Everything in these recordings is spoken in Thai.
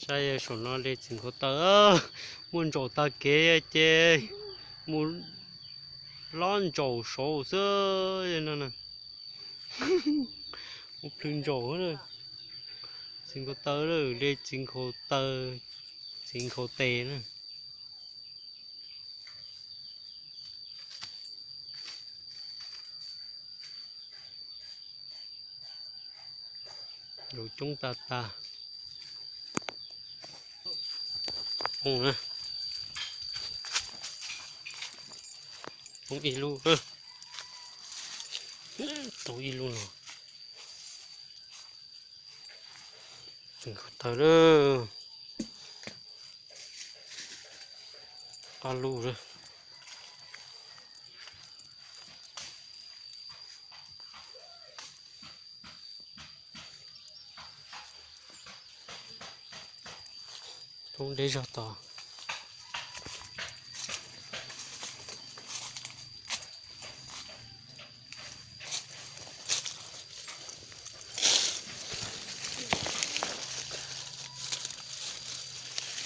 sai số nó để chỉnh có tớ muốn chỗ ta kế chơi muốn lon chỗ số sơ vậy nè một đường chỗ rồi chỉnh có tớ rồi để chỉnh có tớ chỉnh có tê nữa rồi chúng ta không nè không ít luôn ơ tôi ít luôn rồi đừng có tới đó alo rồi không để cho tao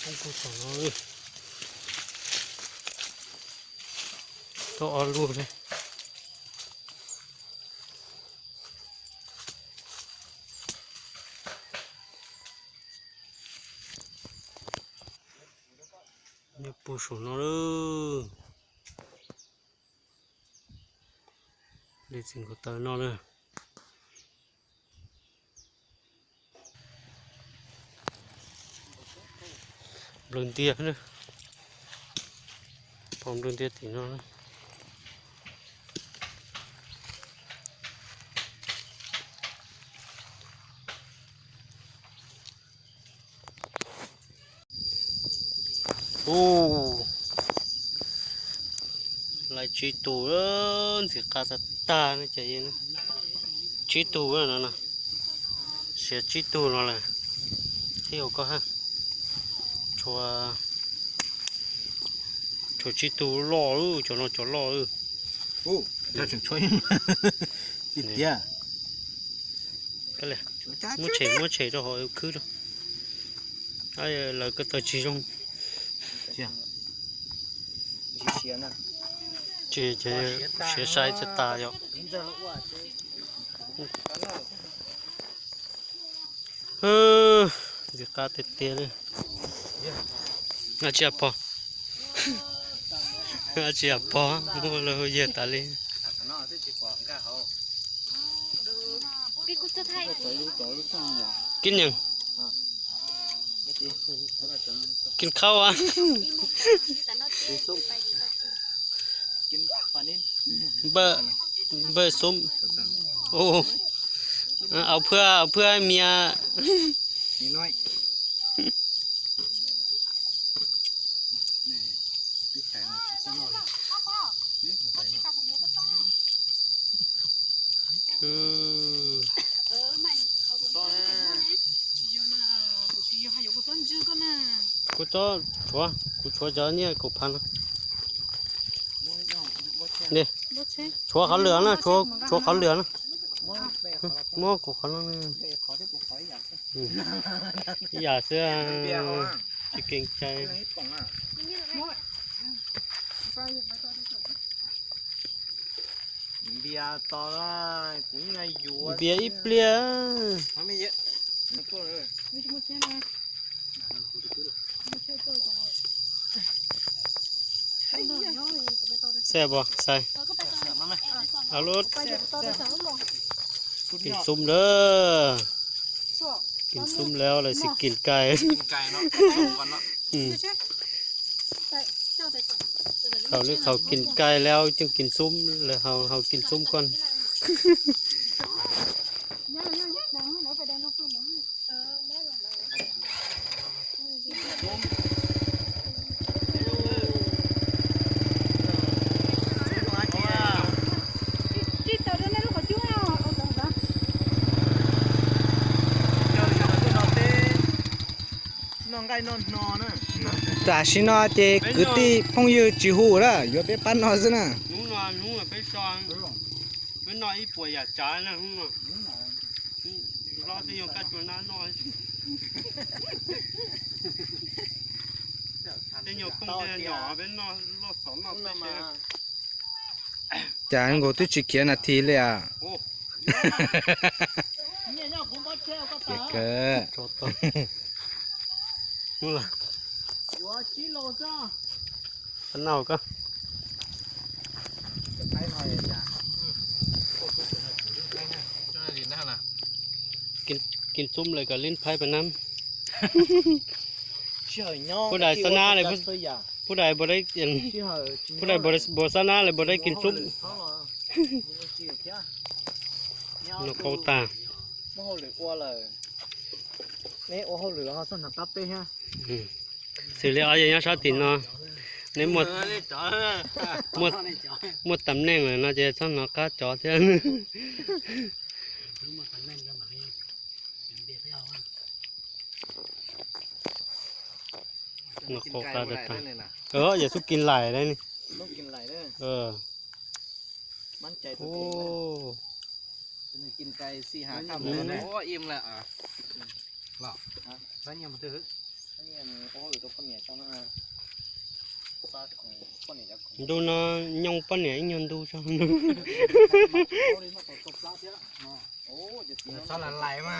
không có tao nói tao ăn luôn đấy nhập bù số nó nữa để xin có tờ nó nữa lần tiếc nữa phòng lần tiếc thì nó ô lại truy tù đó thì cả ta nó chạy nó truy tù đó nè sẽ truy tù nó là theo có ha cho truy tù lo ư cho nó cho lo ư ô cho chúng chơi ít kia cái này muốn chạy cho họ cứ đâu ai là cái tờ chỉ trong chỉ sẽ sai cho ta rồi giờ cá tết tết này ngã chia po ngã chia po mua là hơi dễ ta lên kín nhằng kín khâu à bơ sôm ôเอาเพื่อเมียน้อยกูcho choเนี่ยกูพันนี่ชัวเขาเหลือนะชัวเขาเหลือนะmua củaเขาอย่าเสื้อจะเก่งใจเบียร์ต่อได้กูยังไงอยู่เบียร์อีเปลี่ยทำไม่เยอะตัวเลยแซ่บบ่ใส่เอารถกินซุ่มเด้อกินซุ่มแล้วอะไรสิกินไก่เนาะกันเนาะเขากินไก่แล้วจึงกินซุ่มเลยเขากินซุ่มก่อนtrả xin nó thì cứ ti phong yêu chỉ hù đó, vừa biết bắt nó nữa. Đúng là phải xoan, phải nói ít bùi à trái nè, đúng rồi. Lo thì dùng cái chỗ nào nói. không thể nhỏ bên nó sống nó tới mà chả ngồi tôi chỉ kia là thìเลยอ่ะ ô nhẹ nhàng cũng có treo có kìa tờ cơ cho to mua là của chỉ lô sao phần nào cơ phải hỏi chảกินซุ่มเลยก็เล่นไพ่ไปน้ trời nhau Cô đại Sana này, côำผู้ใดบ่ได้กิน chỉ hỏi ผู้ใดบ่ซานาเลยบ่ได้กินซุ่มนกเขาตา mà hồi lửa qua là nè ô hồi lửa họ xong thằng tắp tê ha สิเรียกอะไรอย่างชาติเนาะในหมดหมดตำแหน่งเลยน่าจะสั่งเนาะก็จอเท่านั้นนกเขาตาจะตายอย่าสุกินไหลได้นี่ ต้องกินไหลเด้อ มั่นใจตัว โอ้ เอง กินไก่4-5 คำเลยโอ้อิ่มแล้วอ่ะหรอแล้วยังบ่ตื้อ อันนี้โอ้ยตัวคนเนี่ยเจ้าหน้าซาของคนเนี่ยจะของ ดูเนาะยองปะเนี่ยยังดูจัง โอ้ยมาตบปลาเสียโอ้จะตี สลัดไหลมา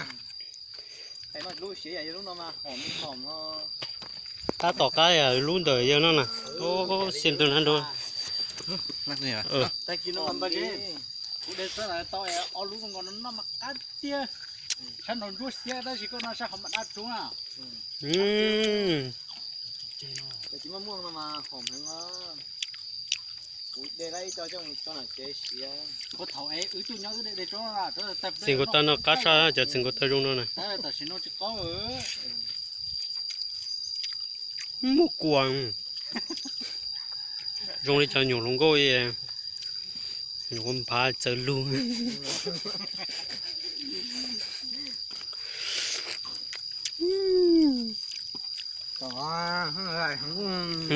ไอ้มาลูกเสียใหญ่ลูกน้องมาหอมหอมเนาะ ถ้าต่อก็อย่าลุ้นเดี๋ยวเยอะนั่นน่ะโอ้เสียงตัวนั้นดู นักเนี่ย แต่กินน้ำมันดีกูเด็ดซะหน่อยต่อเอาลูกของมันน้ำมากัดเตี้ยฉันนอนรู้เสียได้สิก็น่าจะของมันอัดจุงอ่ะ แต่ที่มะม่วงมาหอมทั้งนั้นกูเดี๋ยวได้เจ้าเจ้าหน้าเจ๊เสียเขาเถาจุนยังเดี๋ยวจ้าละแต่ สิ่งก็ตอนนั้นก็ใช่จะสิ่งก็ตอนนู้นน่ะ แต่สิโนจะก็มุกกวางตรงนี้จะอยู่ลงก็เองอยู่คนพาเจอลุง อ๋ออะไร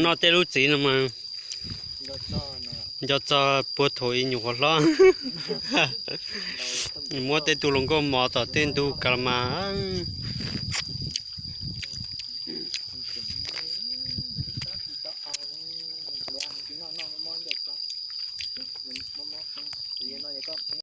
nó tê lú chỉ mà รสชาตินะ cho cho bữa thổi nhiều quá lo mua tê tu lông có mò tỏ tên tu cả mà